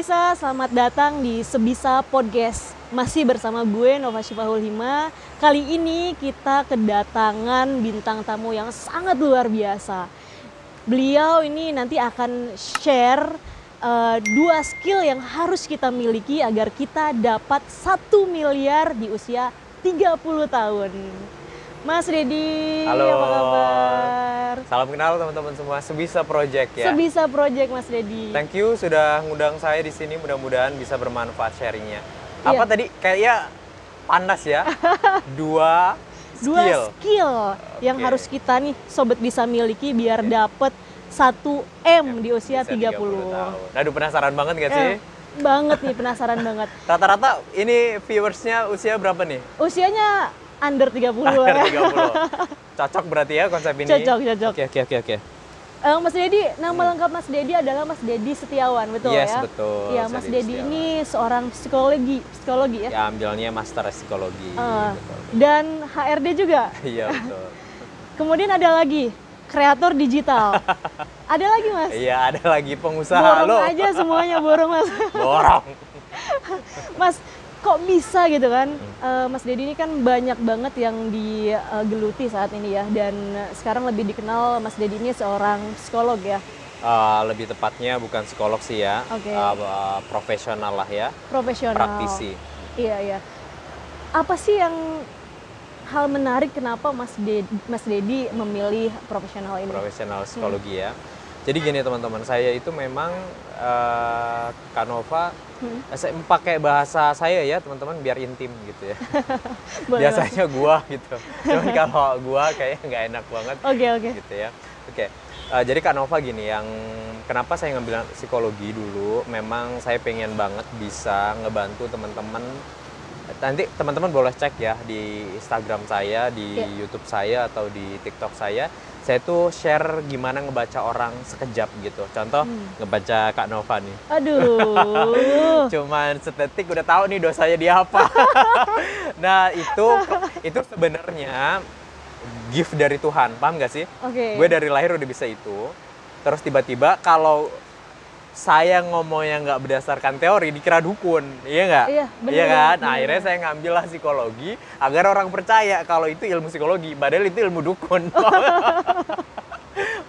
pemirsa, selamat datang di Sebisa Podcast. Masih bersama gue Nova Syifahul Hima. Kali ini kita kedatangan bintang tamu yang sangat luar biasa. Beliau ini nanti akan share dua skill yang harus kita miliki agar kita dapat 1 miliar di usia 30 tahun. Mas Deddy, halo, apa kabar? Salam kenal teman-teman semua, Sebisa Project ya. Sebisa Project, Mas Deddy. Thank you sudah ngundang saya di sini, mudah-mudahan bisa bermanfaat sharingnya. Apa tadi kayaknya panas ya? Dua skill yang harus kita nih sobat bisa miliki biar dapet 1 M di usia 30 tahun. Aduh, penasaran banget gak sih? Banget nih, penasaran banget. Rata-rata ini viewersnya usia berapa nih? Usianya under 30 Under 30. Cocok berarti ya konsep ini? Cocok. Oke. Mas Deddy, nama lengkap Mas Deddy adalah Mas Deddy Setiawan, betul ya? Yes, betul. Iya, Mas Deddy ini seorang psikologi ya? Ya, ambilnya Master Psikologi. Betul. Dan HRD juga? Iya, betul. Kemudian ada lagi, kreator digital. Ada lagi, Mas? Iya, ada lagi pengusaha. Borong aja semuanya, borong, Mas. Borong. Mas, kok bisa gitu kan? Mas Deddy ini kan banyak banget yang digeluti saat ini ya, dan sekarang lebih dikenal Mas Deddy ini seorang psikolog ya. Lebih tepatnya bukan psikolog sih ya, profesional lah ya. Profesional. Praktisi. Iya. Apa sih yang hal menarik kenapa Mas Deddy memilih profesional ini? Profesional psikologi ya. Jadi gini teman-teman, saya itu memang Kak Nova, saya pakai bahasa saya ya teman-teman biar intim gitu ya. Biasanya gua gitu. Cuman kalau gua kayaknya nggak enak banget. Oke. Gitu ya. Oke. Jadi Kak Nova gini, yang kenapa saya ngambil psikologi dulu, memang saya pengen banget bisa ngebantu teman-teman. Nanti teman-teman boleh cek ya di Instagram saya, di YouTube saya atau di TikTok saya. Saya tuh share gimana ngebaca orang sekejap gitu. Contoh ngebaca Kak Nova nih. Aduh. Cuman sedetik udah tahu nih dosanya dia apa. Nah itu sebenarnya gift dari Tuhan, paham gak sih? Oke. Gue dari lahir udah bisa itu. Terus tiba-tiba kalau saya ngomongnya nggak berdasarkan teori, dikira dukun, iya nggak? Iya, bener. Iya kan? Nah, akhirnya saya ngambil lah psikologi agar orang percaya kalau itu ilmu psikologi, padahal itu ilmu dukun.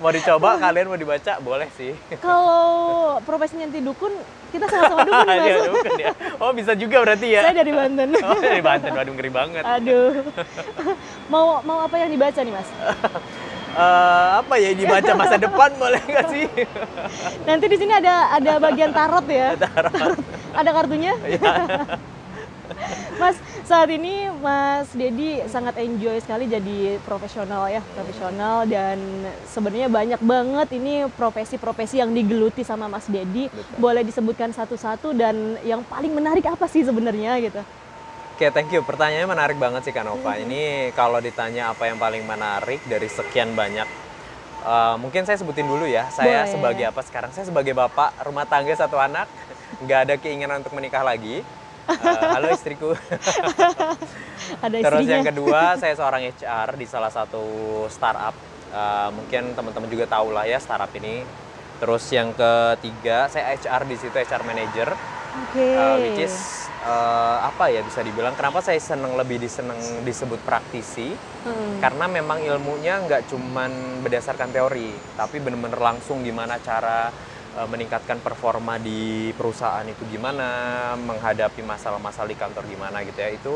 Mau dicoba, kalian mau dibaca, boleh sih. Kalau profesinya nanti dukun, kita sama-sama dukun ya, Mas? Iya, dukun ya. Oh, bisa juga berarti ya? Saya dari Banten. Oh, dari Banten, waduh ngeri banget. Aduh. Mau apa yang dibaca nih, Mas? Apa ya, dibaca masa depan boleh nggak sih? Nanti di sini ada bagian tarot ya. Tarot. Ada kartunya? Iya. Mas, saat ini Mas Deddy sangat enjoy sekali jadi profesional dan sebenarnya banyak banget ini profesi-profesi yang digeluti sama Mas Deddy. Betul. Boleh disebutkan satu-satu dan yang paling menarik apa sih sebenarnya gitu? Oke, thank you. Pertanyaannya menarik banget sih Kak Nova. Ini kalau ditanya apa yang paling menarik dari sekian banyak, mungkin saya sebutin dulu ya. Saya sebagai apa sekarang? Saya sebagai bapak rumah tangga 1 anak, nggak ada keinginan untuk menikah lagi. Halo istriku. Ada Terus istrinya. yang kedua, saya seorang HR di salah satu startup. Mungkin teman-teman juga tahu lah ya startup ini. Terus yang ketiga, saya HR di situ, HR manager. Which is apa ya bisa dibilang kenapa saya lebih disebut praktisi, karena memang ilmunya nggak cuman berdasarkan teori, tapi benar-benar langsung gimana cara meningkatkan performa di perusahaan itu, gimana menghadapi masalah-masalah di kantor gimana gitu ya. Itu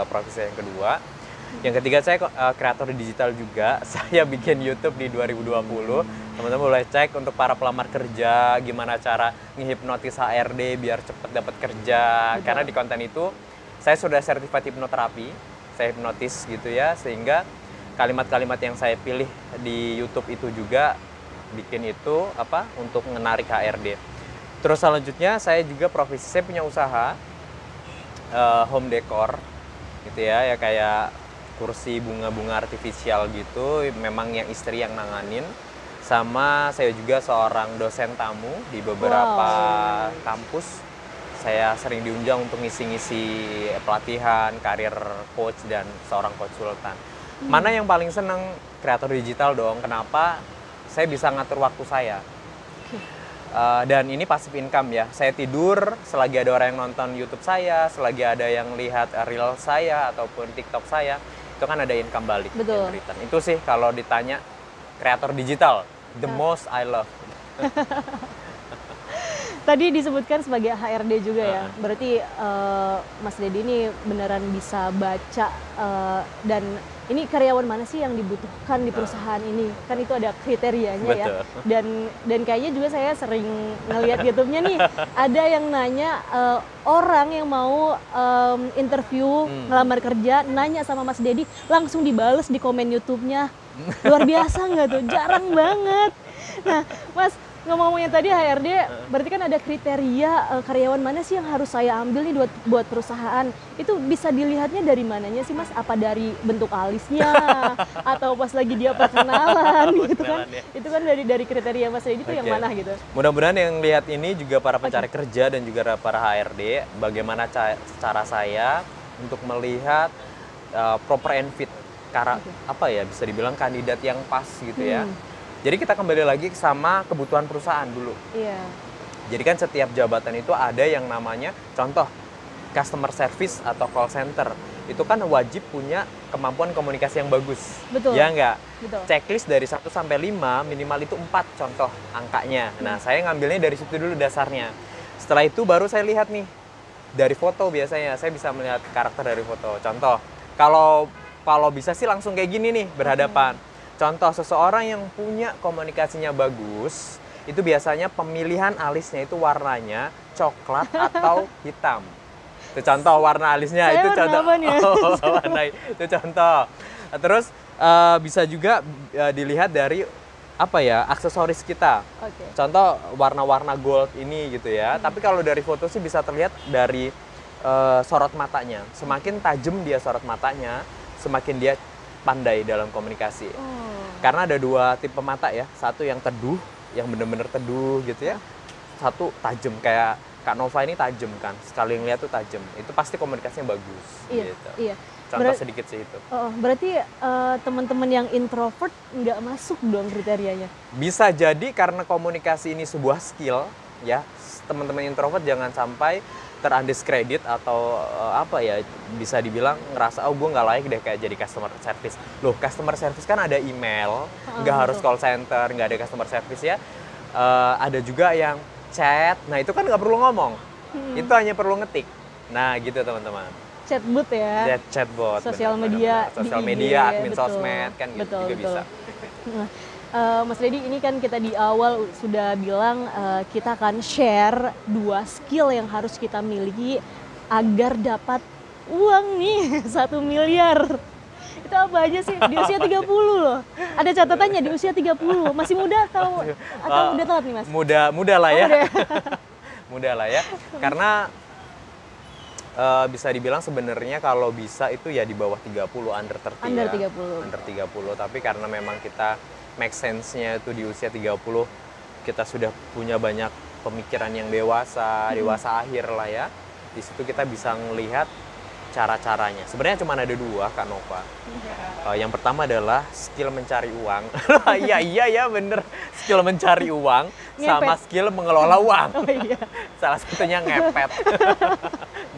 praktisi yang kedua. Yang ketiga, saya kreator digital juga. Saya bikin YouTube di 2020. Teman-teman boleh cek untuk para pelamar kerja, gimana cara ngehipnotis HRD biar cepet dapat kerja. Betul. Karena di konten itu, saya sudah sertifikat hipnoterapi. Saya hipnotis gitu ya, sehingga kalimat-kalimat yang saya pilih di YouTube itu juga bikin itu untuk menarik HRD. Terus selanjutnya, saya juga profesi, saya punya usaha home decor gitu ya kayak kursi bunga-bunga artifisial gitu, memang yang istri yang nanganin. Sama saya juga seorang dosen tamu di beberapa kampus. Saya sering diundang untuk ngisi-ngisi pelatihan, karir coach, dan seorang konsultan. Mana yang paling seneng? Kreator digital dong. Kenapa? Saya bisa ngatur waktu saya. Dan ini passive income ya. Saya tidur, selagi ada orang yang nonton YouTube saya, selagi ada yang lihat reel saya ataupun TikTok saya, itu kan ada income balik. Betul. Return. Itu sih kalau ditanya kreator digital, the most I love. Tadi disebutkan sebagai HRD juga ya, berarti Mas Deddy ini beneran bisa baca dan ini karyawan mana sih yang dibutuhkan di perusahaan ini, kan itu ada kriterianya. Betul. Ya. Dan kayaknya juga saya sering ngelihat YouTube-nya nih, ada yang nanya orang yang mau interview ngelamar kerja, nanya sama Mas Deddy, langsung dibales di komen YouTube-nya. Luar biasa nggak tuh? Jarang banget. Nah, Mas, ngomong-ngomongnya tadi HRD, berarti kan ada kriteria karyawan mana sih yang harus saya ambil nih buat perusahaan. Itu bisa dilihatnya dari mananya sih Mas? Apa dari bentuk alisnya? Atau pas lagi dia perkenalan gitu kan? Ya. Itu kan dari kriteria Mas Deddy itu yang mana gitu? Mudah-mudahan yang lihat ini juga para pencari kerja dan juga para HRD, bagaimana cara saya untuk melihat proper and fit, apa ya, bisa dibilang kandidat yang pas gitu ya. Jadi kita kembali lagi sama kebutuhan perusahaan dulu. Iya. Jadi kan setiap jabatan itu ada yang namanya, contoh, customer service atau call center. Itu kan wajib punya kemampuan komunikasi yang bagus. Betul. Ya enggak? Betul. Checklist dari 1 sampai 5, minimal itu 4 contoh angkanya. Nah, saya ngambilnya dari situ dulu dasarnya. Setelah itu baru saya lihat nih, dari foto biasanya. Saya bisa melihat karakter dari foto. Contoh, kalau bisa sih langsung kayak gini nih, berhadapan. Contoh, seseorang yang punya komunikasinya bagus, itu biasanya pemilihan alisnya itu warnanya coklat atau hitam. Itu contoh warna alisnya. Saya itu contoh. Warna itu contoh. Terus bisa juga dilihat dari apa ya, aksesoris kita. Okay. Contoh warna-warna gold ini gitu ya. Tapi kalau dari foto sih bisa terlihat dari sorot matanya. Semakin tajam dia sorot matanya, semakin dia pandai dalam komunikasi. Karena ada 2 tipe mata ya. Satu yang teduh, yang bener-bener teduh gitu ya. Satu tajam, kayak Kak Nova ini tajam kan. Sekali ngeliat tuh tajam. Itu pasti komunikasinya bagus. Iya, gitu. Iya. Contoh sedikit sih itu. Berarti teman-teman yang introvert nggak masuk dong kriterianya? Bisa jadi karena komunikasi ini sebuah skill ya. Teman-teman introvert jangan sampai terundiscredit atau apa ya, bisa dibilang ngerasa gue nggak layak deh kayak jadi customer service. Loh, customer service kan ada email, nggak harus call center, nggak ada customer service ya. Ada juga yang chat, nah itu kan nggak perlu ngomong, itu hanya perlu ngetik. Nah gitu teman-teman. Chatbot ya? Chatbot. Sosial media, sosial media, admin sosmed kan gitu juga bisa. Mas Deddy, ini kan kita di awal sudah bilang kita akan share 2 skill yang harus kita miliki agar dapat uang nih 1 miliar. Itu apa aja sih? Di usia 30 loh. Ada catatannya di usia 30. Masih muda atau udah telat nih Mas? Muda lah ya. Muda lah ya. Karena bisa dibilang sebenarnya kalau bisa itu ya di bawah 30, under 30 under ya. 30. Under 30, tapi karena memang kita make sense-nya itu di usia 30, kita sudah punya banyak pemikiran yang dewasa akhir lah ya. Di situ kita bisa ngelihat cara-caranya. Sebenarnya cuma ada 2, Kak Nova. Yang pertama adalah skill mencari uang. Iya bener, skill mencari uang sama skill mengelola uang. Salah satunya ngepet.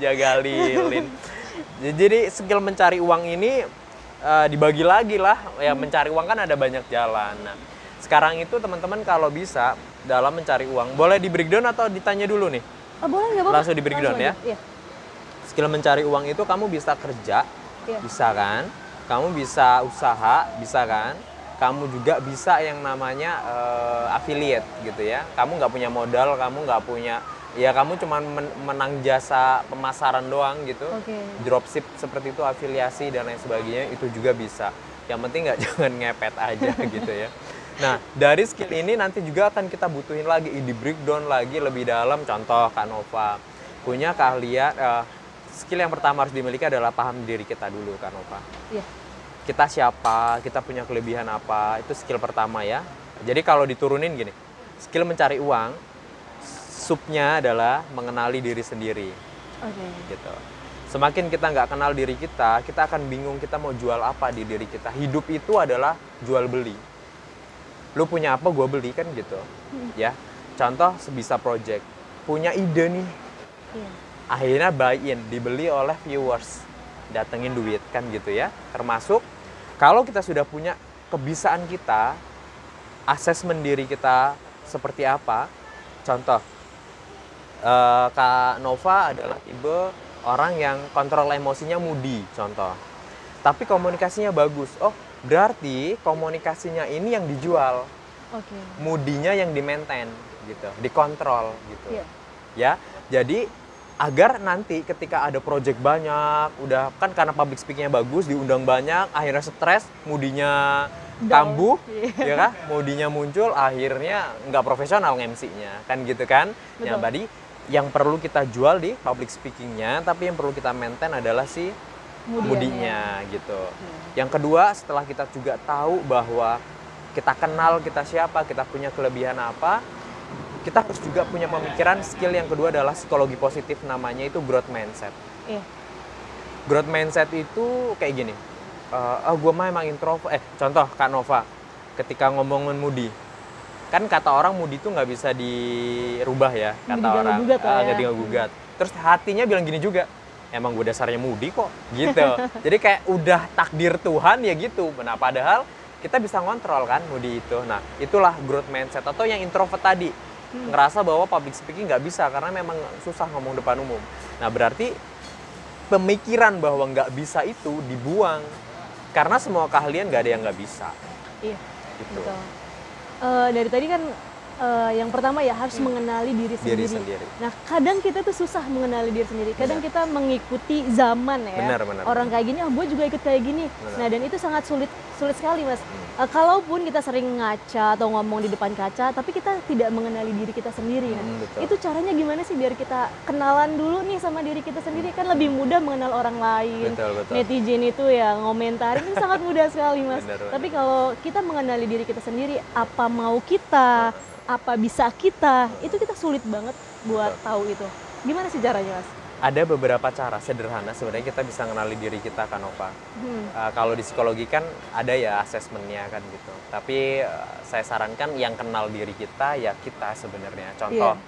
Jaga lilin. Jadi skill mencari uang ini dibagi lagi lah, ya mencari uang kan ada banyak jalan. Nah, sekarang itu teman-teman kalau bisa dalam mencari uang, boleh di breakdown atau ditanya dulu nih? Boleh, nggak apa-apa. Langsung di breakdown ya. Iya. Skill mencari uang itu kamu bisa kerja, bisa kan? Kamu bisa usaha, bisa kan? Kamu juga bisa yang namanya affiliate gitu ya. Kamu nggak punya modal, kamu nggak punya, ya kamu cuma menang jasa pemasaran doang gitu. Dropship seperti itu, afiliasi dan lain sebagainya, itu juga bisa. Yang penting jangan ngepet aja gitu ya. Nah, dari skill ini nanti juga akan kita butuhin lagi, di breakdown lagi lebih dalam. Contoh, Kak Nova punya keahlian, skill yang pertama harus dimiliki adalah paham diri kita dulu, Kak Nova. Iya. Kita siapa, kita punya kelebihan apa, itu skill pertama ya. Jadi kalau diturunin gini, skill mencari uang, subnya adalah mengenali diri sendiri. Gitu. Semakin kita nggak kenal diri kita akan bingung kita mau jual apa di diri kita. Hidup itu adalah jual beli. Lu punya apa, gue beli kan gitu. Ya. Contoh sebisa project, punya ide nih, Iya. akhirnya buy-in, dibeli oleh viewers, datengin duit kan gitu ya. Termasuk kalau kita sudah punya kebisaan kita, asesmen diri kita seperti apa. Contoh, Kak Nova adalah tipe orang yang kontrol emosinya moody, contoh. Tapi komunikasinya bagus. Oh, berarti komunikasinya ini yang dijual. Oke. Moodinya yang di-maintain gitu, dikontrol gitu. Iya. Ya, jadi agar nanti ketika ada project banyak, udah kan karena public speakingnya bagus, diundang banyak, akhirnya stres, moodinya Down. kambuh, Iya. ya kan? Moodinya muncul, akhirnya nggak profesional MC-nya, kan gitu kan? Ya, Betul. tadi yang perlu kita jual di public speakingnya, tapi yang perlu kita maintain adalah si moodinya gitu. Yang kedua, setelah kita juga tahu bahwa kita kenal kita siapa, kita punya kelebihan apa, kita harus juga punya pemikiran. Skill yang kedua adalah psikologi positif, namanya itu growth mindset. Iya. Growth mindset itu kayak gini, gue mah emang introvert. Contoh Kak Nova, ketika ngomongin moody, kan kata orang moody itu nggak bisa dirubah ya, kata Diganggu orang, gugat lah ya. nggak diganggu-gugat. Terus hatinya bilang gini juga, emang gue dasarnya moody kok, gitu. Jadi kayak udah takdir Tuhan ya gitu. Nah padahal kita bisa ngontrol kan moody itu. Nah itulah growth mindset. Atau yang introvert tadi, ngerasa bahwa public speaking nggak bisa karena memang susah ngomong depan umum. Nah berarti pemikiran bahwa nggak bisa itu dibuang, karena semua keahlian nggak ada yang nggak bisa. Iya. Gitu. Betul. Dari tadi kan yang pertama ya harus mengenali diri sendiri. Nah, kadang kita tuh susah mengenali diri sendiri. Kadang kita mengikuti zaman ya. Benar. Orang kayak gini, gue juga ikut kayak gini. Benar. Nah, dan itu sangat sulit sekali, Mas. Kalaupun kita sering ngaca atau ngomong di depan kaca, tapi kita tidak mengenali diri kita sendiri. Nah, Betul. itu caranya gimana sih biar kita kenalan dulu nih sama diri kita sendiri? Kan lebih mudah mengenal orang lain. Betul. Netizen itu ya ngomentarin itu sangat mudah sekali, Mas. Benar. Tapi kalau kita mengenali diri kita sendiri, apa mau kita, apa bisa kita, itu kita sulit banget buat tahu itu. Gimana sih caranya, Mas? Ada beberapa cara sederhana sebenarnya kita bisa mengenali diri kita, Kak Nova. Kalau di psikologi kan ada ya asesmennya kan gitu. Tapi saya sarankan yang kenal diri kita ya kita sebenarnya. Contoh,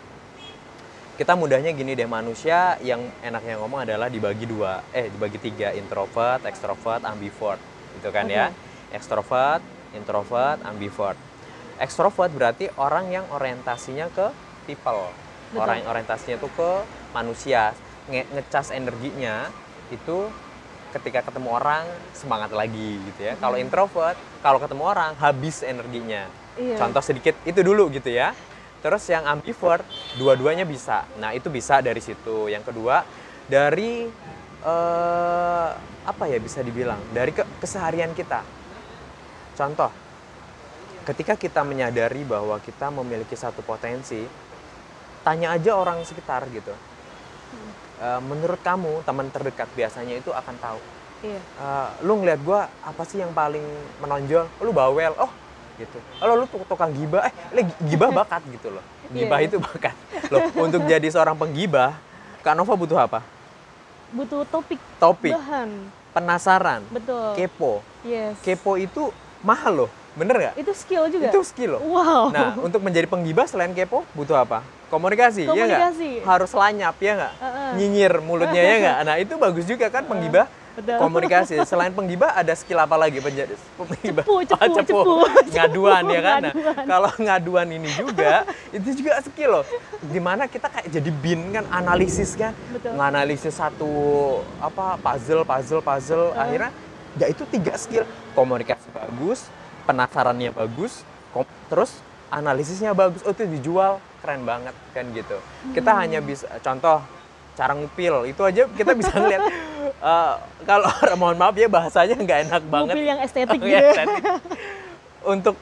kita mudahnya gini deh, manusia yang enaknya ngomong adalah dibagi tiga, introvert, extrovert, ambivert, gitu kan ya. Extrovert, introvert, ambivert. Extrovert berarti orang yang orientasinya ke people. Betul. Orang yang orientasinya tuh ke manusia, ngecas energinya itu ketika ketemu orang semangat lagi gitu ya. Kalau introvert, kalau ketemu orang habis energinya. Iya. Contoh sedikit itu dulu gitu ya. Terus yang ambivert, dua-duanya bisa. Nah itu bisa dari situ. Yang kedua dari apa ya bisa dibilang dari keseharian kita. Contoh, ketika kita menyadari bahwa kita memiliki satu potensi, tanya aja orang sekitar gitu. Menurut kamu teman terdekat biasanya itu akan tahu. Iya. Lu ngeliat gue apa sih yang paling menonjol? Lu bawel, oh gitu. Lu tukang gibah, gibah bakat gitu loh. Gibah itu bakat. Loh, untuk jadi seorang penggibah, Kak Nova butuh apa? Butuh topik. Bahan. Penasaran. Betul. Kepo. Yes. Kepo itu mahal loh, bener nggak? Itu skill juga? Itu skill loh. Wow. Nah, untuk menjadi penggibah selain kepo, butuh apa? Komunikasi, ya nggak? Harus lanyap, ya nggak? Nyinyir mulutnya, ya nggak? Nah, itu bagus juga kan penggibah. Betul. Komunikasi. Selain penggibah, ada skill apa lagi penggibah? Cepu. Ngaduan, ya kan? Nah, kalau ngaduan ini juga, itu juga skill loh. Dimana kita kayak jadi bin kan, analisis kan? Betul. Nganalisis satu puzzle. Akhirnya, ya itu 3 skill. Komunikasi bagus, penasarannya bagus, terus analisisnya bagus. Oh, itu dijual. Keren banget kan gitu. Kita hanya bisa contoh cara ngupil itu aja kita bisa ngeliat. Kalau mohon maaf ya bahasanya nggak enak banget. Ngupil yang estetik gitu. Estetik. Untuk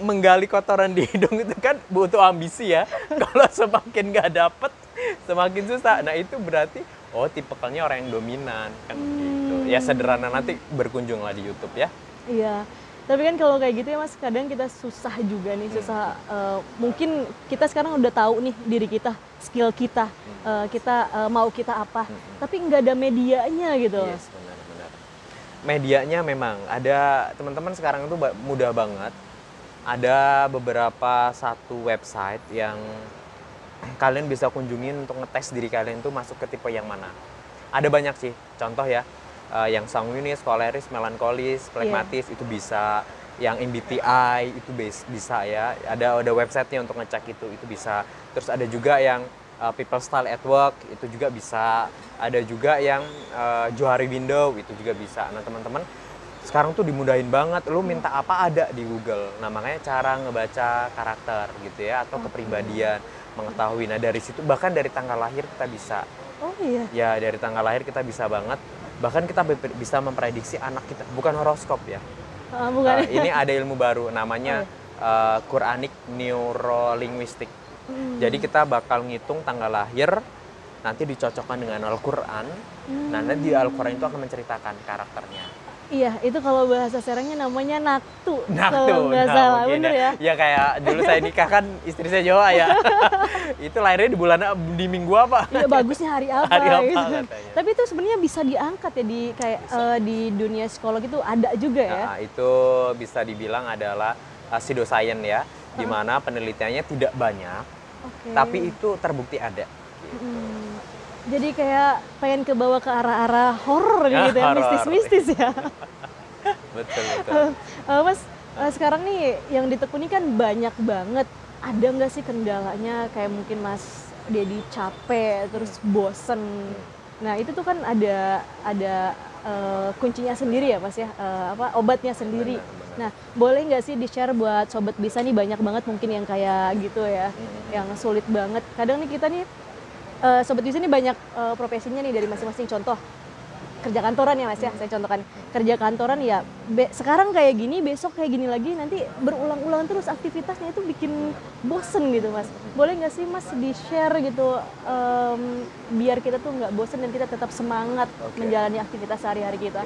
menggali kotoran di hidung itu kan butuh ambisi ya. Kalau semakin nggak dapet, semakin susah. Nah itu berarti tipikalnya orang yang dominan kan gitu. Ya sederhana, nanti berkunjung lah di YouTube ya. Iya. Tapi kan kalau kayak gitu ya Mas, kadang kita susah juga nih, mungkin kita sekarang udah tahu nih diri kita, skill kita, mau kita apa, tapi nggak ada medianya gitu. Yes, benar. Medianya memang ada, teman-teman sekarang itu mudah banget Ada beberapa satu website yang kalian bisa kunjungin untuk ngetes diri kalian tuh masuk ke tipe yang mana. Ada banyak sih, contoh ya, yang sanguinis, koleris, melankolis, phlegmatis itu bisa, yang MBTI itu bisa ya. Ada websitenya untuk ngecek itu bisa. Terus ada juga yang people style at work itu juga bisa. Ada juga yang Johari Window itu juga bisa. Nah teman-teman, sekarang tuh dimudahin banget, lu minta apa ada di Google. Nah makanya cara ngebaca karakter gitu ya, atau kepribadian, mengetahui. Nah dari situ, bahkan dari tanggal lahir kita bisa. Oh iya? Ya dari tanggal lahir kita bisa banget. Bahkan kita bisa memprediksi anak kita, bukan horoskop ya. Bukan. Ini ada ilmu baru, namanya Quranic Neurolinguistic. Jadi kita bakal ngitung tanggal lahir, nanti dicocokkan dengan Al-Quran. Nah nanti di Al-Quran itu akan menceritakan karakternya. Iya, itu kalau bahasa Serangnya namanya naktu. Naktu, kalau nggak salah, bener ya? Ya kayak dulu saya nikah kan istri saya Jawa ya. Itu lahirnya di minggu apa? Iya, bagusnya hari apa? Hari apa gitu. katanya. Tapi itu sebenarnya bisa diangkat ya di kayak di dunia psikolog itu ada juga ya? Nah, itu bisa dibilang adalah pseudoscience ya, di mana penelitiannya tidak banyak, tapi itu terbukti ada. Gitu. Jadi kayak pengen kebawa ke arah-arah horor gitu ya, mistis-mistis ya. Betul. Mas, sekarang nih yang ditekuni kan banyak banget. Ada nggak sih kendalanya kayak mungkin Mas Dedi capek, terus bosen. Nah itu tuh kan ada kuncinya sendiri ya Mas ya, obatnya sendiri. Benar. Nah boleh nggak sih di-share buat Sobat Bisa nih, banyak banget mungkin yang kayak gitu ya, yang sulit banget. Kadang nih kita nih, Sobat Bisa ini banyak profesinya nih dari masing-masing. Contoh kerja kantoran ya Mas ya, saya contohkan kerja kantoran ya, sekarang kayak gini, besok kayak gini lagi, nanti berulang-ulang terus aktivitasnya, itu bikin bosen gitu Mas. Boleh nggak sih Mas di-share gitu, biar kita tuh nggak bosen dan kita tetap semangat menjalani aktivitas sehari-hari kita.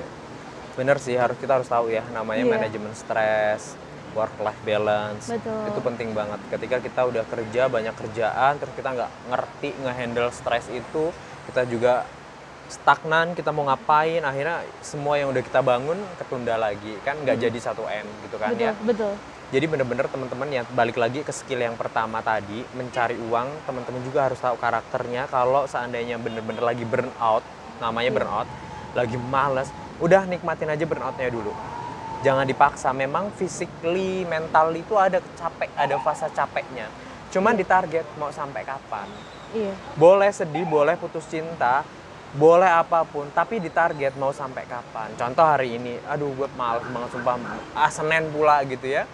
Bener sih, kita harus tahu ya, namanya manajemen stres, work-life balance. Betul. Itu penting banget. Ketika kita udah kerja, banyak kerjaan, terus kita nggak ngerti nge-handle stres itu, kita juga stagnan, kita mau ngapain, akhirnya semua yang udah kita bangun ketunda lagi. Kan nggak jadi 1M gitu kan. Betul, ya. Betul. Jadi bener-bener teman-teman ya, balik lagi ke skill yang pertama tadi, mencari uang, teman-teman juga harus tahu karakternya. Kalau seandainya bener-bener lagi burnout, namanya burnout, lagi males, udah nikmatin aja burnoutnya dulu. Jangan dipaksa, memang physically, mental itu ada capek, ada fase capeknya. Cuman ditarget mau sampai kapan. Boleh sedih, boleh putus cinta, boleh apapun, tapi ditarget mau sampai kapan. Contoh hari ini, aduh gue males banget sumpah, Senin pula gitu ya.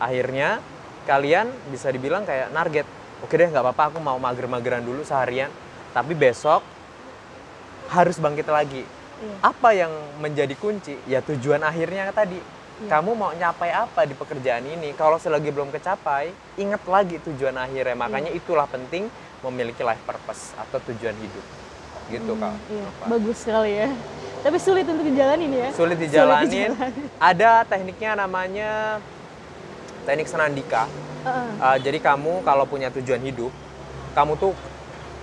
Akhirnya kalian bisa dibilang kayak target, oke deh nggak apa-apa, aku mau mager-mageran dulu seharian, tapi besok harus bangkit lagi. Apa yang menjadi kunci? Ya tujuan akhirnya tadi. Kamu mau nyapai apa di pekerjaan ini? Kalau selagi belum kecapai, ingat lagi tujuan akhirnya. Makanya itulah penting memiliki life purpose atau tujuan hidup. Gitu Kak. Iya. Bagus sekali ya. Tapi sulit untuk dijalanin ya? Sulit dijalanin. Ada tekniknya namanya teknik senandika. Jadi kamu kalau punya tujuan hidup, kamu tuh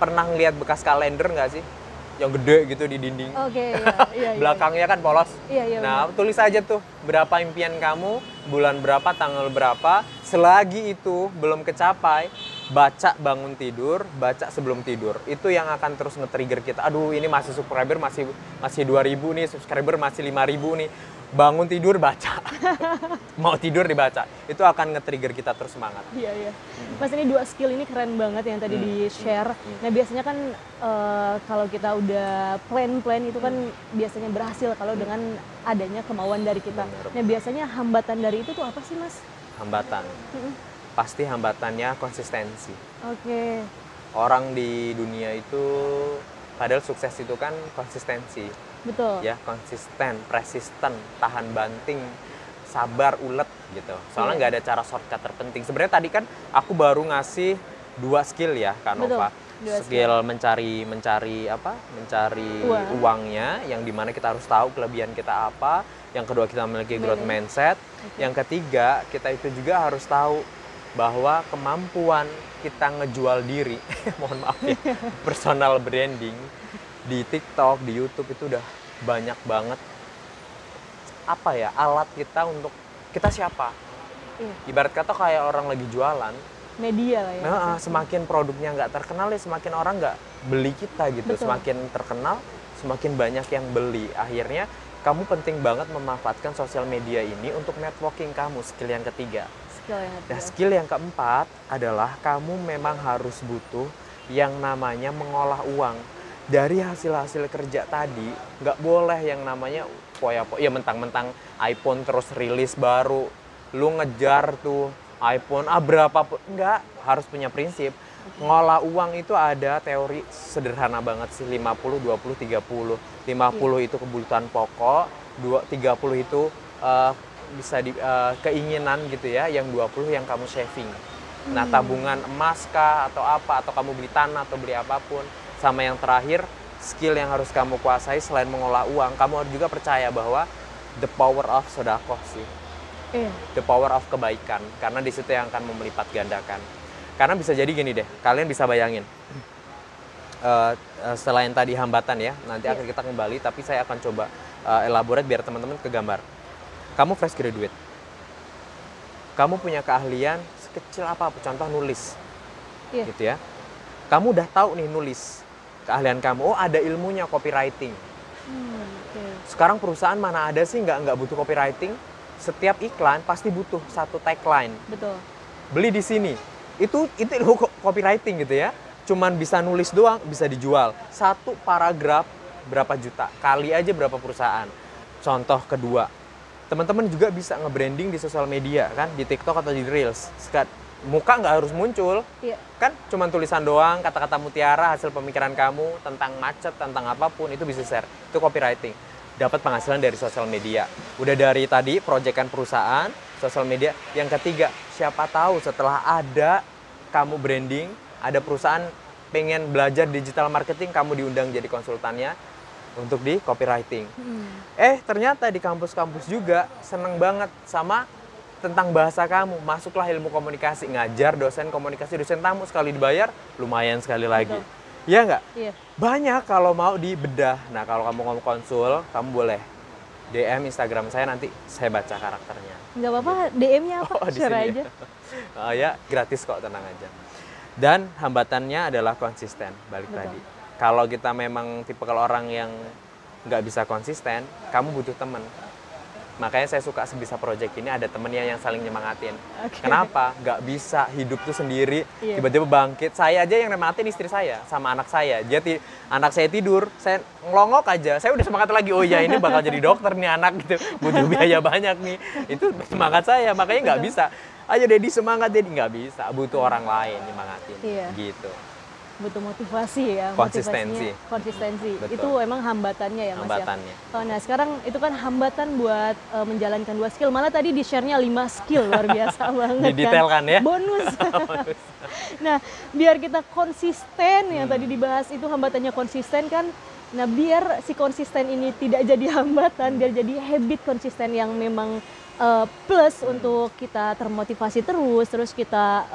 pernah ngeliat bekas kalender nggak sih? Yang gede gitu di dinding. Iya. Belakangnya kan polos. Iya, nah, tulis aja tuh berapa impian kamu, bulan berapa, tanggal berapa. Selagi itu belum kecapai, baca bangun tidur, baca sebelum tidur. Itu yang akan terus nge-trigger kita. Aduh, ini masih subscriber masih 2.000 nih, subscriber masih 5.000 nih. Bangun tidur baca. Mau tidur dibaca. Itu akan nge-trigger kita terus semangat. Iya. Mas, ini 2 skill ini keren banget yang tadi di-share. Nah, biasanya kan kalau kita udah plan itu kan biasanya berhasil kalau dengan adanya kemauan dari kita. Nah, biasanya hambatan dari itu tuh apa sih, Mas? Hambatan. Pasti hambatannya konsistensi. Oke. Orang di dunia itu, padahal sukses itu kan konsistensi. Betul. Ya, konsisten, persisten, tahan banting, sabar, ulet gitu. Soalnya nggak ada cara shortcut terpenting. Sebenarnya tadi kan aku baru ngasih 2 skill ya, Kak Nova. Skill mencari uangnya, yang dimana kita harus tahu kelebihan kita apa. Yang kedua, kita memiliki growth mindset. Yang ketiga, kita itu juga harus tahu bahwa kemampuan kita ngejual diri, mohon maaf ya, personal branding di TikTok, di YouTube itu udah banyak banget alat kita untuk kita siapa. Ibarat kata kayak orang lagi jualan. Media lah ya. Nah, semakin produknya nggak terkenal ya semakin orang nggak beli kita gitu. Betul. Semakin terkenal, semakin banyak yang beli. Akhirnya kamu penting banget memanfaatkan sosial media ini untuk networking kamu, skill yang ketiga. Nah, skill yang keempat adalah kamu memang harus butuh yang namanya mengolah uang. Dari hasil-hasil kerja tadi, nggak boleh yang namanya ya mentang-mentang iPhone terus rilis baru. Lu ngejar tuh iPhone, berapapun. Enggak, harus punya prinsip. Ngolah uang itu ada teori sederhana banget sih, 50, 20, 30. 50 itu kebutuhan pokok, 30 itu bisa keinginan gitu ya, yang 20 yang kamu saving. Nah, tabungan emas kah atau apa, atau kamu beli tanah atau beli apapun. Sama yang terakhir, skill yang harus kamu kuasai selain mengolah uang, kamu harus juga percaya bahwa the power of sedekah sih. The power of kebaikan, karena di situ yang akan melipat gandakan. Karena bisa jadi gini deh, kalian bisa bayangin, selain tadi hambatan ya, nanti akan kita kembali, tapi saya akan coba elaborate biar teman-teman kegambar. Kamu fresh graduate, kamu punya keahlian sekecil apa, contoh nulis, gitu ya. Kamu udah tahu nih nulis, keahlian kamu, ada ilmunya copywriting. Sekarang perusahaan mana ada sih nggak butuh copywriting? Setiap iklan pasti butuh satu tagline. Betul. Beli di sini. Itu copywriting gitu ya. Cuman bisa nulis doang, bisa dijual. Satu paragraf berapa juta, kali aja berapa perusahaan. Contoh kedua, teman-teman juga bisa nge-branding di sosial media kan, di TikTok atau di Reels. Muka nggak harus muncul, kan cuman tulisan doang, kata-kata mutiara, hasil pemikiran kamu tentang macet, tentang apapun, itu bisa share. Itu copywriting. Dapat penghasilan dari sosial media. Udah dari tadi proyekan perusahaan, sosial media. Yang ketiga, siapa tahu setelah ada kamu branding, ada perusahaan pengen belajar digital marketing, kamu diundang jadi konsultannya untuk di copywriting. Ternyata di kampus-kampus juga seneng banget sama tentang bahasa kamu. Masuklah ilmu komunikasi, ngajar dosen komunikasi, dosen tamu, sekali dibayar lumayan sekali lagi. Iya nggak? Iya. Banyak kalau mau dibedah. Nah, kalau kamu mau konsul, kamu boleh DM Instagram saya, nanti saya baca karakternya. Nggak apa-apa, DM-nya apa? Share aja. Ya, gratis kok, tenang aja. Dan hambatannya adalah konsisten, balik tadi. Kalau kita memang tipe kalau orang yang nggak bisa konsisten, kamu butuh teman. Makanya saya suka Sebisa Project ini ada temennya yang saling nyemangatin. Kenapa? Nggak bisa hidup tuh sendiri, tiba-tiba bangkit. Saya aja yang nyemangatin istri saya sama anak saya. Jadi anak saya tidur, saya ngelongok aja. Saya udah semangat lagi, oh ya ini bakal jadi dokter nih anak gitu. Butuh biaya banyak nih. Itu semangat saya, makanya nggak bisa. Ayo Dedi semangat, Dedi nggak bisa. Butuh orang lain nyemangatin, gitu. Butuh motivasi ya, konsistensi. Itu emang hambatannya ya Mas hambatannya. Ya. Nah sekarang itu kan hambatan buat menjalankan 2 skill, malah tadi di share-nya 5 skill, luar biasa banget. Didetailkan ya. Bonus. Nah biar kita konsisten, yang tadi dibahas itu hambatannya konsisten kan. Nah biar si konsisten ini tidak jadi hambatan, biar jadi habit konsisten yang memang plus untuk kita termotivasi terus kita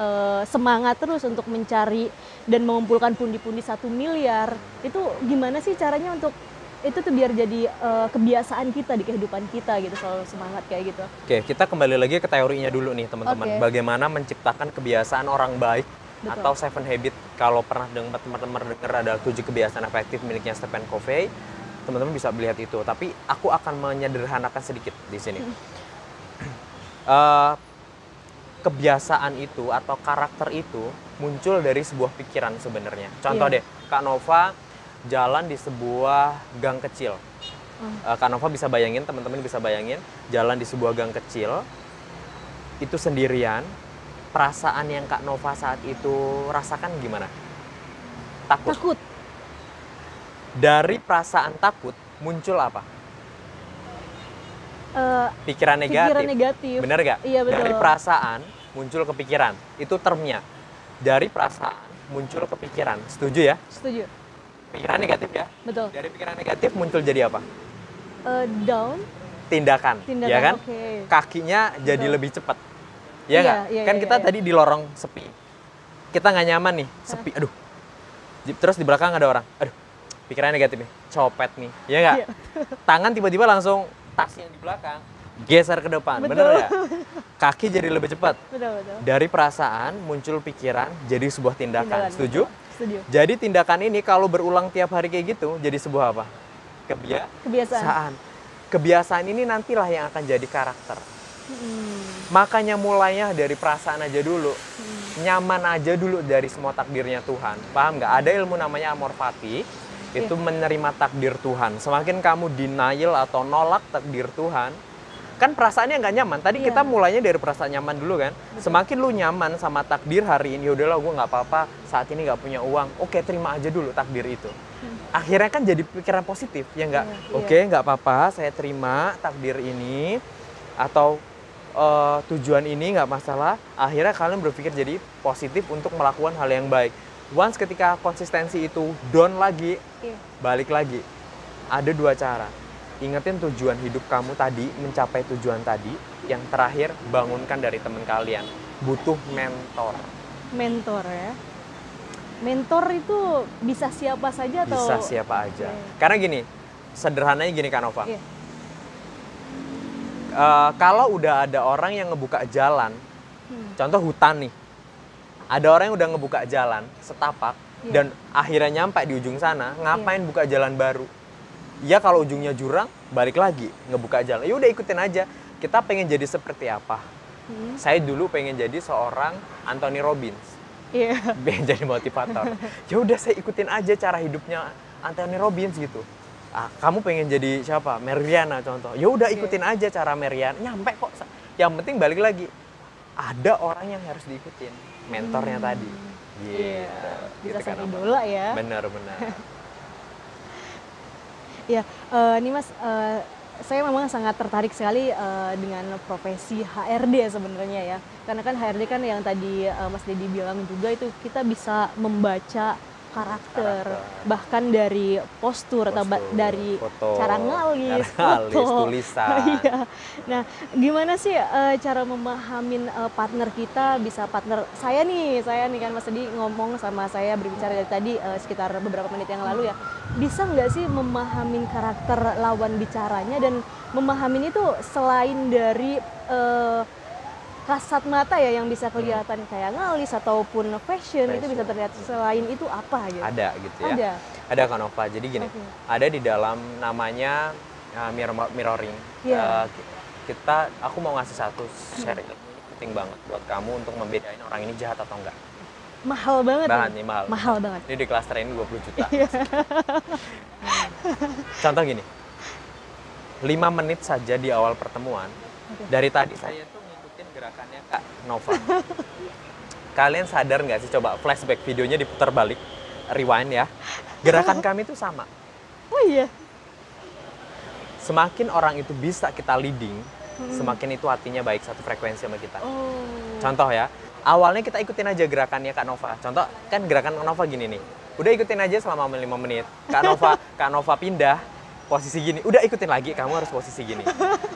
semangat terus untuk mencari dan mengumpulkan pundi-pundi 1 miliar. Itu gimana sih caranya untuk itu tuh biar jadi kebiasaan kita di kehidupan kita gitu, selalu semangat kayak gitu. Oke, kita kembali lagi ke teorinya dulu nih teman-teman. Bagaimana menciptakan kebiasaan orang baik. Atau 7 habit. Kalau pernah teman-teman dengar ada 7 kebiasaan efektif miliknya Stephen Covey, teman-teman bisa melihat itu. Tapi aku akan menyederhanakan sedikit di sini. Kebiasaan itu atau karakter itu muncul dari sebuah pikiran sebenarnya. Contoh deh, Kak Nova jalan di sebuah gang kecil. Kak Nova bisa bayangin, teman-teman bisa bayangin, jalan di sebuah gang kecil, itu sendirian. Perasaan yang Kak Nova saat itu rasakan gimana? Takut. Dari perasaan takut muncul apa? Pikiran negatif. Bener gak? Iya, betul. Dari perasaan muncul kepikiran. Itu termnya. Dari perasaan muncul kepikiran. Setuju ya? Setuju. Pikiran negatif ya? Betul. Dari pikiran negatif muncul jadi apa? Down. Tindakan. Ya kan? Kakinya jadi lebih cepat. Ya nggak? Kan kita tadi di lorong sepi. Kita nggak nyaman nih, sepi. Aduh. Terus di belakang ada orang. Aduh. Pikiran negatif nih. Copet nih. Ya nggak? Tangan tiba-tiba langsung tas yang di belakang. geser ke depan, Betul. bener ya? Kaki jadi lebih cepat. Betul. Dari perasaan muncul pikiran jadi sebuah tindakan. Setuju? Setuju. Jadi tindakan ini kalau berulang tiap hari kayak gitu jadi sebuah apa? Kebiasaan. Kebiasaan ini nantilah yang akan jadi karakter. Makanya mulainya dari perasaan aja dulu. Nyaman aja dulu dari semua takdirnya Tuhan. Paham nggak? Ada ilmu namanya amor fati. Itu menerima takdir Tuhan. Semakin kamu denial atau nolak takdir Tuhan, kan perasaannya nggak nyaman. Tadi kita mulainya dari perasaan nyaman dulu kan. Semakin lu nyaman sama takdir hari ini, udahlah gue nggak apa-apa, saat ini nggak punya uang. Oke, terima aja dulu takdir itu. Akhirnya kan jadi pikiran positif, ya nggak? Oke, nggak apa-apa, saya terima takdir ini. Atau tujuan ini nggak masalah. Akhirnya kalian berpikir jadi positif untuk melakukan hal yang baik. Once ketika konsistensi itu down lagi, balik lagi. Ada dua cara. Ingetin tujuan hidup kamu tadi, mencapai tujuan tadi. Yang terakhir, bangunkan dari teman kalian. Butuh mentor. Mentor ya. Mentor itu bisa siapa saja atau? Bisa siapa aja. Karena gini, sederhananya gini Kak Nova. Kalau udah ada orang yang ngebuka jalan, contoh hutan nih. Ada orang yang udah ngebuka jalan, setapak, dan akhirnya nyampe di ujung sana, ngapain buka jalan baru? Ya kalau ujungnya jurang, balik lagi, ngebuka jalan. Ya udah ikutin aja. Kita pengen jadi seperti apa? Saya dulu pengen jadi seorang Anthony Robbins. Pengen jadi motivator. Ya udah saya ikutin aja cara hidupnya Anthony Robbins gitu. Kamu pengen jadi siapa? Meriana contoh. Ya udah ikutin aja cara Meriana. Nyampe kok. Yang penting balik lagi. Ada orang yang harus diikutin. Mentornya tadi. Bisa gitu kan, idola ya. Benar. Ya, ini Mas, saya memang sangat tertarik sekali dengan profesi HRD sebenarnya ya. Karena kan HRD kan yang tadi Mas Dedi bilang juga itu kita bisa membaca karakter. Bahkan dari postur atau dari foto, cara ngalis, foto, tulisan. Nah, gimana sih cara memahamin partner kita? Bisa partner saya nih kan Mas Dedi ngomong sama saya berbicara dari tadi sekitar beberapa menit yang lalu ya. Bisa nggak sih memahamin karakter lawan bicaranya dan memahamin itu selain dari kasat mata ya yang bisa kelihatan kayak ngalis ataupun fashion itu bisa terlihat, selain itu apa gitu? Ada gitu ya. Ada Kak Nova. Jadi gini, ada di dalam namanya mirroring. Aku mau ngasih satu sharing penting banget buat kamu untuk membedain orang ini jahat atau enggak. Mahal banget. Mahal banget. Ini di kelas training 20 juta. Contoh gini. 5 menit saja di awal pertemuan. Dari tadi saya tuh gerakannya Kak Nova. Kalian sadar nggak sih, coba flashback videonya diputar balik, rewind ya. Gerakan kami itu sama. Oh iya. Semakin orang itu bisa kita leading, semakin itu hatinya baik, satu frekuensi sama kita. Contoh ya, awalnya kita ikutin aja gerakannya Kak Nova. Contoh kan gerakan Kak Nova gini nih. Udah ikutin aja selama 5 menit. Kak Nova pindah posisi gini. Udah ikutin lagi, kamu harus posisi gini.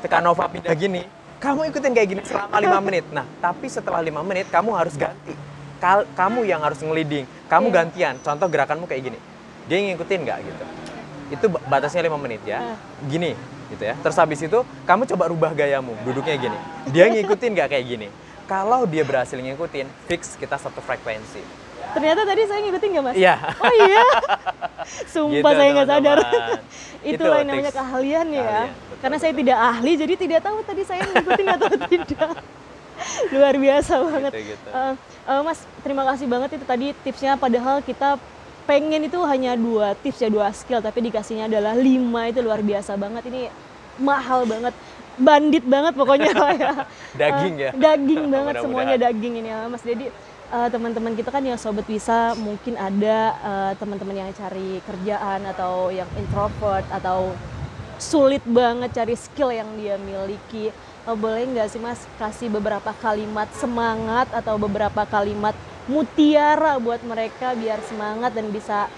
Kak Nova pindah gini. Kamu ikutin kayak gini selama 5 menit. Nah, tapi setelah 5 menit kamu harus ganti. Kamu yang harus nge-leading. Kamu gantian. Contoh gerakanmu kayak gini. Dia ngikutin nggak gitu. Itu batasnya 5 menit ya. Gini gitu ya. Terus habis itu kamu coba rubah gayamu. Duduknya gini. Dia ngikutin nggak kayak gini. Kalau dia berhasil ngikutin, fix kita satu frekuensi. Ternyata tadi saya ngikutin nggak Mas? Iya. Oh iya? Sumpah gitu, saya nggak sadar. Itulah yang namanya keahlian ya. Karena saya tidak ahli, jadi tidak tahu tadi saya ngikutin atau tidak. Luar biasa banget. Gitu. Mas, terima kasih banget itu tadi tipsnya. Padahal kita pengen itu hanya 2 tips ya, 2 skill. Tapi dikasihnya adalah 5, itu luar biasa banget. Ini mahal banget. Bandit banget pokoknya ya. Daging ya? Daging banget, semuanya daging ini ya Mas Dedi. Teman-teman kita kan yang Sobat Bisa mungkin ada teman-teman yang cari kerjaan atau yang introvert atau sulit banget cari skill yang dia miliki. Boleh nggak sih Mas kasih beberapa kalimat semangat atau beberapa kalimat mutiara buat mereka biar semangat dan bisa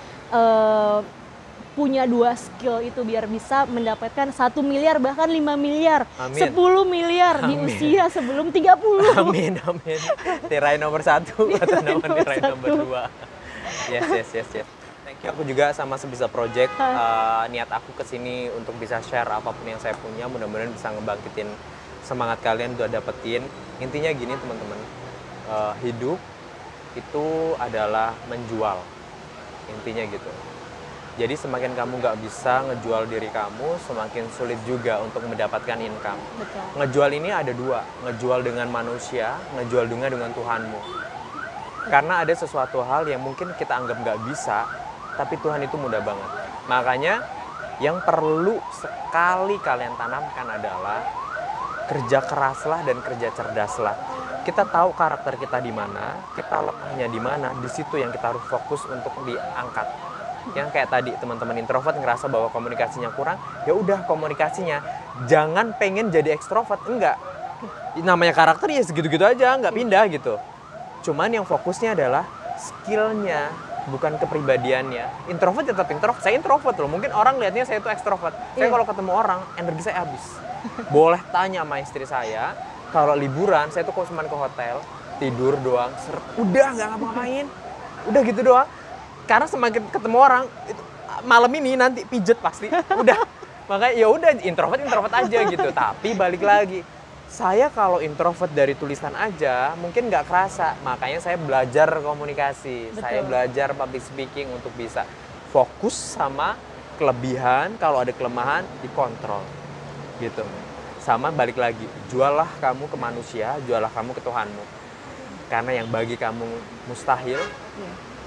punya 2 skill itu biar bisa mendapatkan 1 miliar bahkan 5 miliar, Amin. 10 miliar di usia sebelum 30. Amin. Tirai nomor 1 atau tirai nomor 2. Yes. Thank Ya, aku juga sama Sebisa Project, niat aku kesini untuk bisa share apapun yang saya punya, mudah-mudahan bisa ngebangkitin semangat kalian buat dapetin. Intinya gini teman-teman, hidup itu adalah menjual, intinya gitu. Jadi semakin kamu nggak bisa ngejual diri kamu, semakin sulit juga untuk mendapatkan income. Betul. Ngejual ini ada dua, ngejual dengan manusia, ngejual dengan Tuhanmu. Karena ada sesuatu hal yang mungkin kita anggap nggak bisa, tapi Tuhan itu mudah banget. Makanya yang perlu sekali kalian tanamkan adalah kerja keraslah dan kerja cerdaslah. Kita tahu karakter kita di mana, kita lemahnya di mana, di situ yang kita harus fokus untuk diangkat. Yang kayak tadi teman-teman introvert ngerasa bahwa komunikasinya kurang, ya udah komunikasinya. Jangan pengen jadi ekstrovert, enggak. Namanya karakter ya segitu-gitu aja, nggak pindah gitu. Cuman yang fokusnya adalah skillnya, bukan kepribadiannya. Introvert tetap introvert. Saya introvert loh. Mungkin orang lihatnya saya itu ekstrovert. Saya kalau ketemu orang, energi saya habis. Boleh tanya sama istri saya, kalau liburan saya tuh cuma ke hotel, tidur doang, udah nggak ngapa-ngapain. Udah gitu doang. Karena semakin ketemu orang, itu, malam ini nanti pijet pasti. Udah. Makanya ya udah introvert aja gitu. Tapi balik lagi, saya kalau introvert dari tulisan aja mungkin nggak kerasa. Makanya saya belajar komunikasi. Betul. Saya belajar public speaking untuk bisa fokus sama kelebihan. Kalau ada kelemahan dikontrol gitu. Sama balik lagi, jualah kamu ke manusia, jualah kamu ke Tuhanmu. Karena yang bagi kamu mustahil,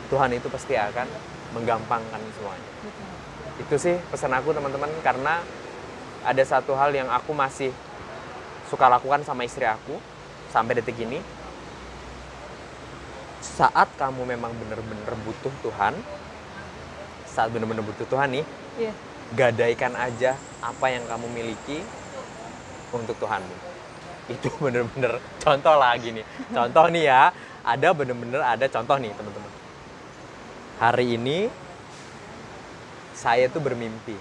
Tuhan itu pasti akan menggampangkan semuanya. Itu sih pesan aku teman-teman, karena ada satu hal yang aku masih suka lakukan sama istri aku sampai detik ini. Saat kamu memang benar-benar butuh Tuhan, saat benar-benar butuh Tuhan nih, gadaikan aja apa yang kamu miliki untuk Tuhanmu. Itu benar-benar contoh lagi nih. Contoh nih ya, ada benar-benar ada contoh nih teman-teman. Hari ini saya tuh bermimpi,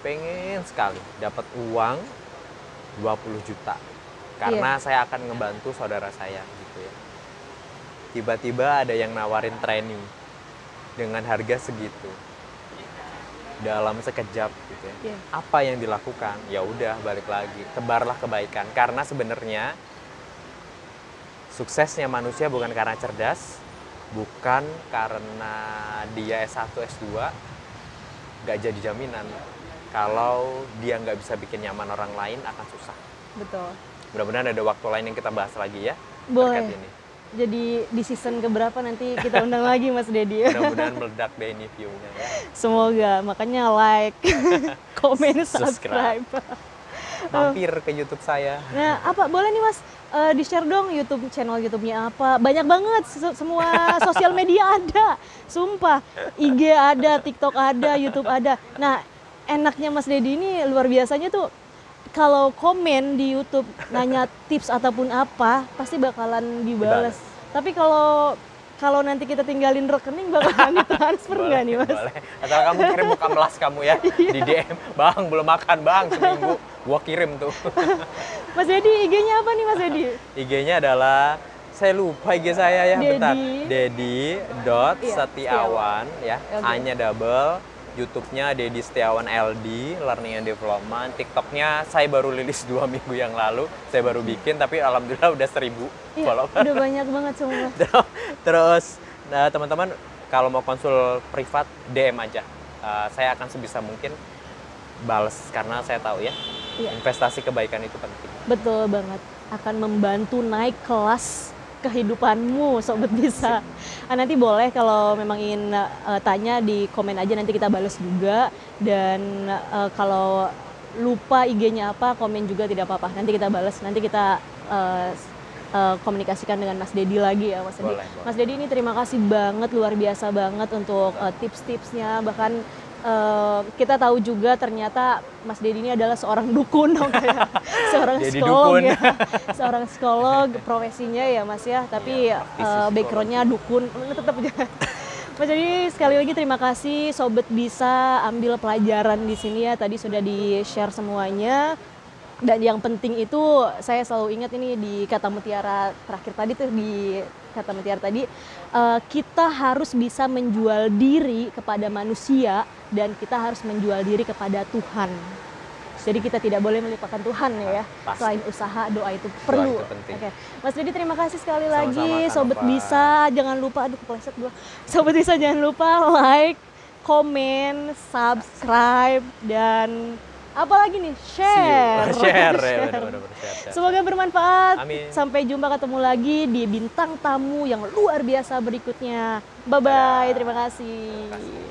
pengen sekali dapat uang 20 juta karena saya akan ngebantu saudara saya gitu ya. Tiba-tiba ada yang nawarin training dengan harga segitu dalam sekejap gitu ya. Apa yang dilakukan? Ya udah balik lagi, tebarlah kebaikan, karena sebenarnya suksesnya manusia bukan karena cerdas, bukan karena dia S1, S2, nggak jadi jaminan. Kalau dia nggak bisa bikin nyaman orang lain, akan susah. Betul. Mudah-mudahan ada waktu lain yang kita bahas lagi ya. Boleh. Terkait ini. Jadi di season keberapa nanti kita undang lagi Mas Dedi. Mudah-mudahan meledak deh ini view-nya ya. Semoga, makanya like, komen, subscribe. Mampir ke YouTube saya. Nah, apa boleh nih Mas di-share dong YouTube channel YouTube-nya apa? Banyak banget, semua sosial media ada. Sumpah, IG ada, TikTok ada, YouTube ada. Nah, enaknya Mas Dedi ini luar biasanya tuh, kalau komen di YouTube nanya tips ataupun apa, pasti bakalan dibales. Tapi kalau nanti kita tinggalin rekening, bakalan ditransfer nggak nih Mas? Boleh. Asal kamu kirim muka melas kamu ya di DM. Bang, belum makan bang, seminggu. Gua kirim tuh. Mas Dedi, IG-nya apa nih Mas Dedi? IG-nya adalah, saya lupa IG saya ya, bentar. Dedi.Setiawan ya, A-nya double. YouTube-nya Dedi Setiawan LD, Learning and Development. TikTok-nya saya baru rilis 2 minggu yang lalu. Saya baru bikin, tapi alhamdulillah udah 1000 follower. Udah banyak banget semua. Terus, teman-teman kalau mau konsul privat, DM aja. Saya akan sebisa mungkin bales, karena saya tahu ya, investasi kebaikan itu penting. Betul banget. Akan membantu naik kelas kehidupanmu, Sobat Bisa. Nanti boleh kalau memang ingin tanya di komen aja, nanti kita balas juga. Dan kalau lupa IG-nya apa, komen juga tidak apa-apa. Nanti kita balas, nanti kita komunikasikan dengan Mas Dedi lagi ya Mas Dedi. Mas Dedi ini terima kasih banget, luar biasa banget untuk tips-tipsnya. Bahkan kita tahu juga ternyata Mas Dedi ini adalah seorang dukun dong, kayak seorang psikolog ya. Seorang psikolog profesinya ya Mas ya, tapi backgroundnya dukun tetap aja. Mas Dedi, sekali lagi terima kasih. Sobat Bisa ambil pelajaran di sini ya, tadi sudah di-share semuanya. Dan yang penting itu saya selalu ingat ini di kata mutiara terakhir tadi tuh di kata Mutiara tadi, kita harus bisa menjual diri kepada manusia dan kita harus menjual diri kepada Tuhan. Jadi kita tidak boleh melupakan Tuhan ya. Pasti. Selain usaha, doa itu perlu. Doa itu penting. Oke. Mas Didi terima kasih sekali Sama-sama, lagi. Kak Sobat Nova. Bisa jangan lupa, aduh kepleset gua. Sobat Bisa jangan lupa like, komen, subscribe dan apa lagi nih? Share. Share ya, benar-benar share. Semoga bermanfaat. Amin. Sampai jumpa ketemu lagi di bintang tamu yang luar biasa berikutnya. Bye-bye. Terima kasih. Terima kasih.